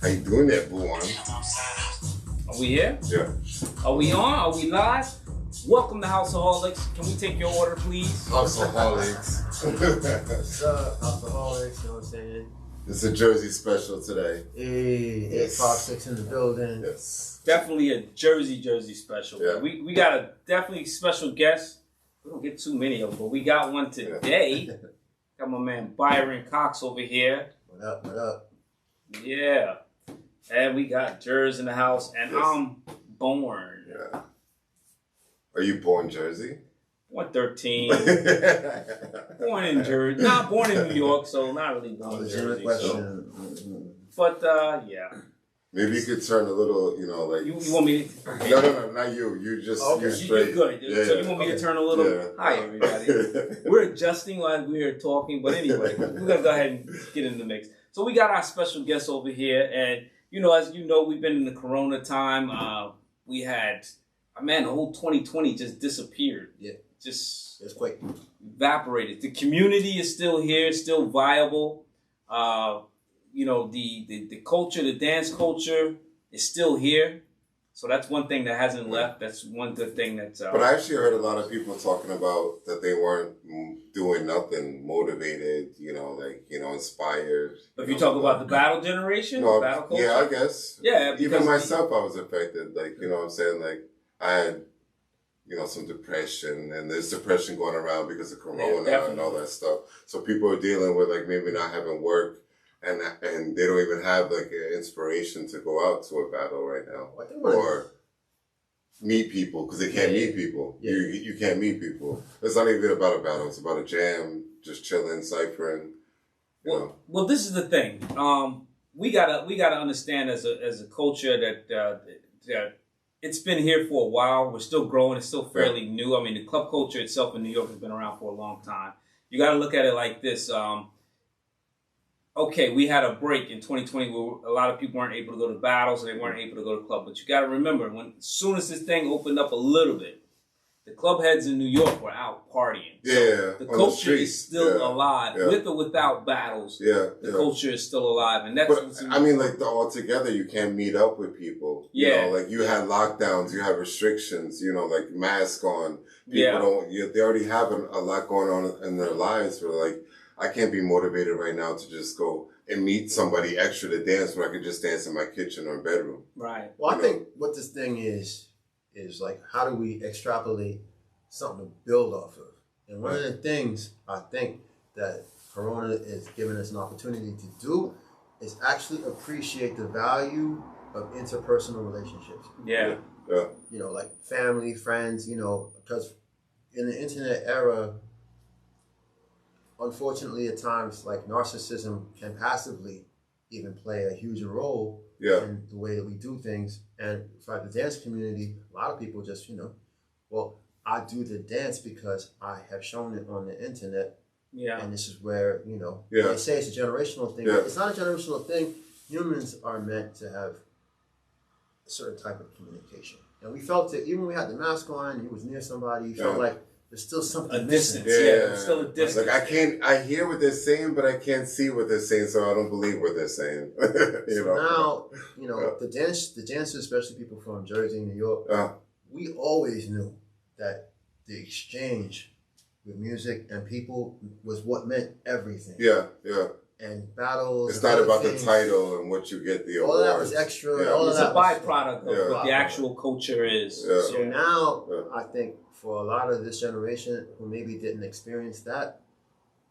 How you doing there, boo on? Are we here? Yeah. Are we on? Are we live? Welcome to HOUSEaHOLICS. Can we take your order, please? HOUSEaHOLICS. What's up, HOUSEaHOLICS? You know what I'm saying? It's a Jersey special today. Hey, Yes. 856 in the building. Yes. Definitely a Jersey special. Yeah. We got a definitely special guest. We don't get too many of them, but we got one today. Got my man Byron Coxx over here. What up, what up? Yeah. And we got Jers in the house, and Yes. I'm born. Yeah. Are you born Jersey? Born 13. Born in Jersey. Not born in New York, so not really born in Jersey. Question. But, yeah. Maybe you could turn a little, like... You want me to... No, not you. You just... Okay. You're straight. You're good. Yeah, So you want me to turn a little... Yeah. Hi, everybody. We're adjusting while we're talking, but anyway, we're going to go ahead and get in the mix. So we got our special guest over here, and, as you know, we've been in the Corona time. We had... Man, the whole 2020 just disappeared. Yeah. Just It's quick. evaporated. The community is still here, still viable. The culture, the dance culture is still here. So that's one thing that hasn't left. That's one good thing that's... But I actually heard a lot of people talking about that they weren't doing nothing, motivated, inspired. If you talk about the battle generation, battle culture. Yeah, I guess. Yeah, even myself, I was affected. What I'm saying? I had, some depression, and there's depression going around because of Corona and all that stuff. So people are dealing with maybe not having work, and they don't even have an inspiration to go out to a battle right now or meet people because they can't meet people. Yeah. You can't meet people. It's not even about a battle. It's about a jam, just chilling, ciphering. Well, this is the thing. We gotta understand as a culture that it's been here for a while. We're still growing. It's still fairly new. I mean, the club culture itself in New York has been around for a long time. You got to look at it like this. Okay, we had a break in 2020 where a lot of people weren't able to go to battles and they weren't able to go to club. But you got to remember, as soon as this thing opened up a little bit, the club heads in New York were out partying. So the culture is still alive, with or without battles. The culture is still alive, and that's. All together, you can't meet up with people. You had lockdowns, you have restrictions. Mask on. People don't. They already have a lot going on in their lives. Where I can't be motivated right now to just go and meet somebody extra to dance when I could just dance in my kitchen or bedroom. Right. Well, I think what this thing is how do we extrapolate something to build off of? And one of the things I think that Corona is giving us an opportunity to do is actually appreciate the value of interpersonal relationships. Yeah. Like family, friends, because in the internet era, unfortunately at times narcissism can passively even play a huge role in the way that we do things. And for the dance community, a lot of people just, I do the dance because I have shown it on the internet. Yeah. And this is where, they say it's a generational thing. Yeah. It's not a generational thing. Humans are meant to have a certain type of communication. And we felt it, even when we had the mask on, you was near somebody, you felt like there's still something distance. missing. There's still a distance. I hear what they're saying, but I can't see what they're saying, so I don't believe what they're saying. Now, the dancers, especially people from Jersey, New York, we always knew that the exchange with music and people was what meant everything. Yeah. And battles. It's not about the title and what you get the awards. All that was extra. Yeah. All it's of that a byproduct of what the actual culture is. Yeah. So now, I think for a lot of this generation who maybe didn't experience that,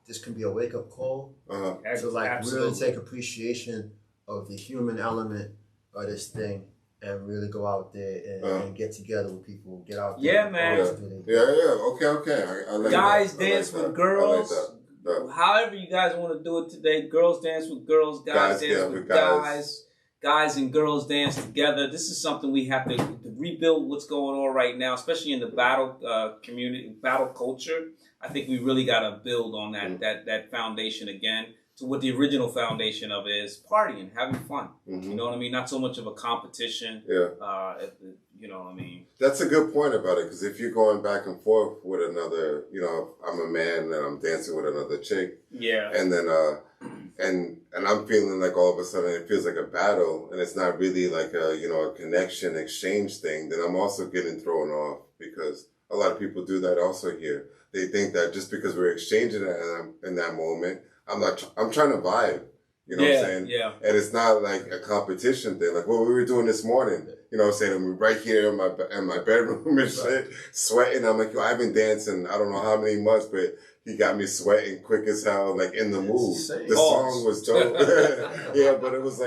this can be a wake-up call to really take appreciation of the human element of this thing and really go out there and get together with people, get out there. Yeah, man. Okay. I like guys that. dance I like with girls. I like that. However you guys want to do it today. Girls dance with girls. Guys dance with guys. Guys and girls dance together. This is something we have to rebuild what's going on right now, especially in the battle community, battle culture. I think we really got to build on that foundation again to what the original foundation of is partying, having fun. You know what I mean? Not so much of a competition. You know what I mean? That's a good point about it, because if you're going back and forth with another, I'm a man and I'm dancing with another chick. Yeah. And then and I'm feeling like all of a sudden it feels like a battle, and it's not really like a, you know, a connection exchange thing, then I'm also getting thrown off, because a lot of people do that also here. They think that just because we're exchanging it in that moment, I'm trying to vibe. You know what I'm saying? Yeah. And it's not like a competition thing. Like what we were doing this morning. You know what I'm saying? I'm right here in my bedroom and shit, sweating. I'm like, yo, I've been dancing I don't know how many months, but he got me sweating quick as hell, like in the mood. The song was dope. Yeah, but it was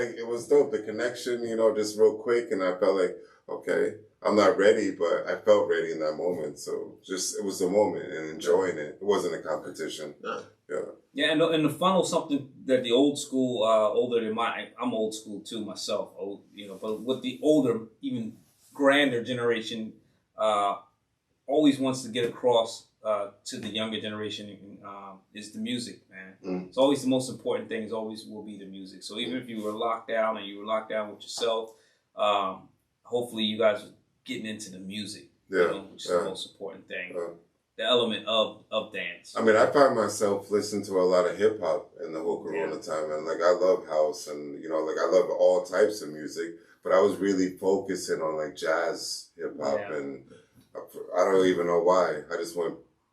dope. The connection, you know, just real quick, and I felt like, okay, I'm not ready, but I felt ready in that moment. So just, it was the moment and enjoying it. It wasn't a competition. No. Yeah. Yeah, and the funnel, something that the old school, older than I'm old school too myself, you know, but with the older, even grander generation, always wants to get across to the younger generation is the music, man. It's always the most important thing. Is always will be the music. So even if you were locked down and you were locked down with yourself, hopefully you guys are getting into the music, you know, which is the most important thing. The element of dance. I mean, I find myself listening to a lot of hip hop in the whole Corona time, and like I love house, and you know, like I love all types of music, but I was really focusing on like jazz, hip hop, and I don't even know why. I just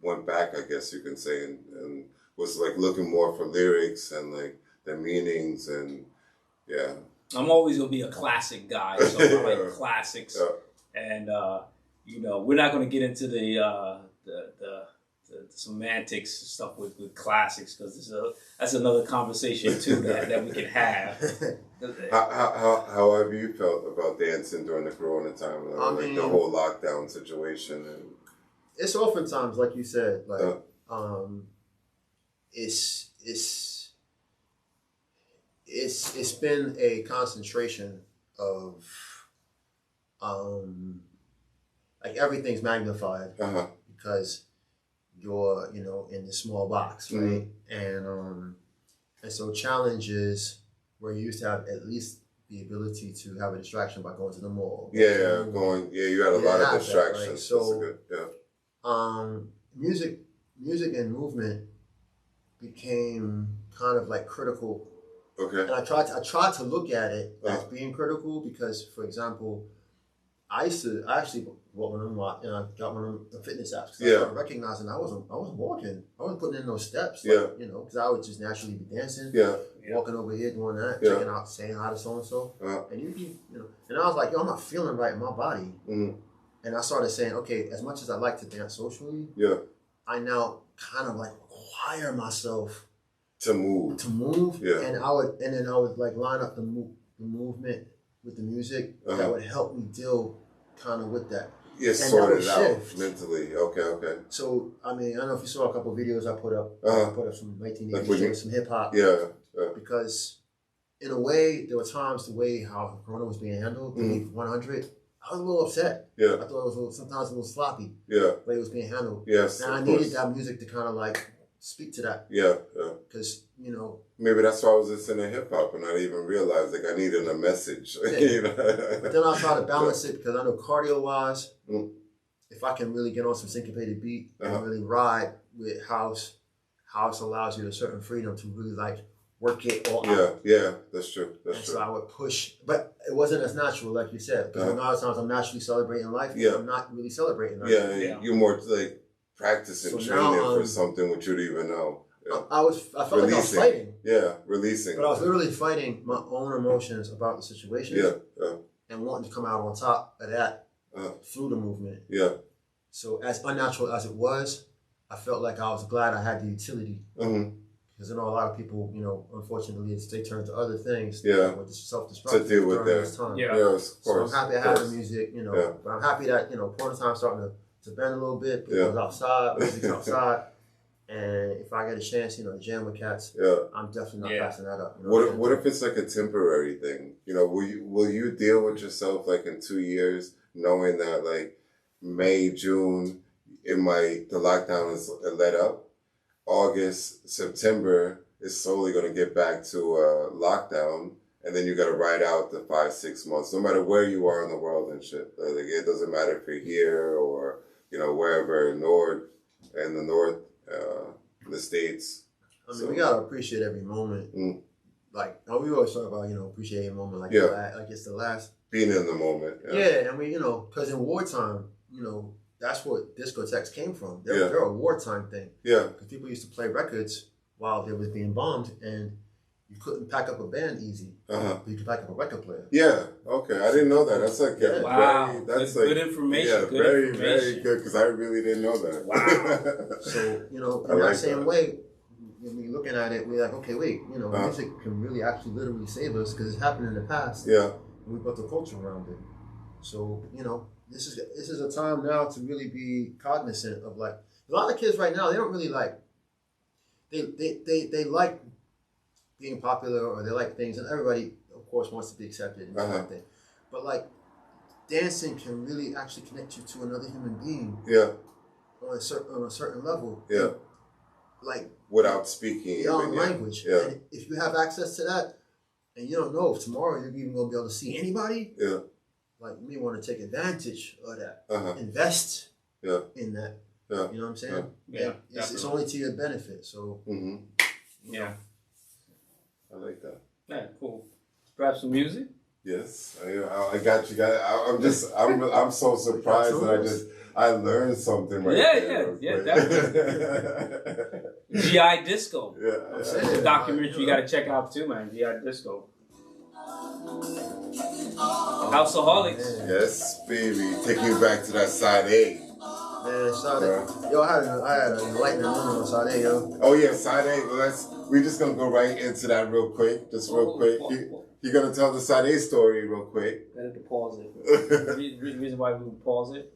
went back, I guess you can say, and was like looking more for lyrics and like the meanings, and I'm always gonna be a classic guy, so I like classics, and you know, we're not gonna get into the semantics stuff with classics, because that's another conversation too that we can have. How have you felt about dancing during the Corona time, like the whole lockdown situation? And it's oftentimes, like you said, like it's been a concentration of like everything's magnified because you're, you know, in this small box, right? And so challenges where you used to have at least the ability to have a distraction by going to the mall. You had a lot of distractions. That, right? So music and movement became kind of like critical. Okay. And I tried to look at it as being critical because, for example, I actually bought one of them, and I got one of the fitness apps. I started recognizing I wasn't walking. I wasn't putting in those steps. Like, you know, because I would just naturally be dancing. Walking over here, doing that, checking out, saying hi to so and so. And you know, and I was like, yo, I'm not feeling right in my body. And I started saying, okay, as much as I like to dance socially, I now kind of like require myself to move. And then I would like line up the movement with the music that would help me deal kind of with that. Yeah, sort it out mentally. Okay. So, I mean, I don't know if you saw a couple of videos I put up. I put up some 1980s, some hip hop. Because in a way, there were times the way how Corona was being handled, 100, I was a little upset. I thought it was sometimes a little sloppy. The way it was being handled. And I needed that music to kind of like speak to that. Because, you know. Maybe that's why I was listening to hip hop and I didn't even realize like I needed a message. You know? But then I'll try to balance it because I know cardio wise, if I can really get on some syncopated beat and really ride with house allows you a certain freedom to really like work it all out. That's true. So I would push, but it wasn't as natural, like you said, because a lot of times I'm naturally celebrating life. I'm not really celebrating life. You're more like practicing, training for something which you don't even know. I felt like I was fighting. Releasing. But I was literally fighting my own emotions about the situation. And wanting to come out on top of that through the movement. So as unnatural as it was, I felt like I was glad I had the utility. Because I know a lot of people, you know, unfortunately, they turn to other things. With self-destruction to deal with this time. Of course. So I'm happy I have the music, you know. But I'm happy that, you know, Corona time's starting to bend a little bit. Because outside, music's outside. And if I get a chance, you know, to jam with cats, I'm definitely not passing that up. You know what if it's like a temporary thing? You know, will you deal with yourself like in 2 years, knowing that like May, June, the lockdown is let up. August, September is slowly going to get back to lockdown, and then you got to ride out the 5-6 months, no matter where you are in the world and shit. Like it doesn't matter if you're here or you know wherever in the north, the States. I mean, we gotta appreciate every moment like we always talk about, appreciating a moment like like it's the last. Being in the moment. Yeah, I mean, because in wartime, that's what discotheques came from. They're a wartime thing. Yeah. Because people used to play records while they was being bombed, and you couldn't pack up a band easy. But you could pack up a record player. Yeah. Okay. I didn't know that. That's like wow. That's good information. Yeah, good very, information. very good. Because I really didn't know that. Wow. So in that same way, when we're looking at it, we're like, okay, wait, music can really actually literally save us because it's happened in the past. Yeah. And we built a culture around it. So this is a time now to really be cognizant of like a lot of kids right now. They don't really like. They like being popular, or they like things, and everybody, of course, wants to be accepted and everything. But like, dancing can really actually connect you to another human being. Yeah. On a certain level. Yeah. Like without speaking your own language. Yeah. And if you have access to that, and you don't know if tomorrow you're even going to be able to see anybody. Yeah. Like, you may want to take advantage of that. Invest. In that. Yeah. You know what I'm saying? Yeah. It's only to your benefit. So. Yeah. I like that. Yeah, cool. Perhaps some music? Yes, I got you guys. I'm so surprised that I learned something right there. Yeah, definitely. GI Disco. Yeah. It's a documentary you got to check out too, man. GI Disco. HOUSEaHOLICS. Yes, baby. Taking you back to that side A. Man, side A. Yo, I had a enlightening moment on side A, yo. Oh yeah, side A. Well, we're just gonna go right into that real quick. Just real quick. You're gonna tell the side A story real quick. I had to pause it. The reason why we would pause it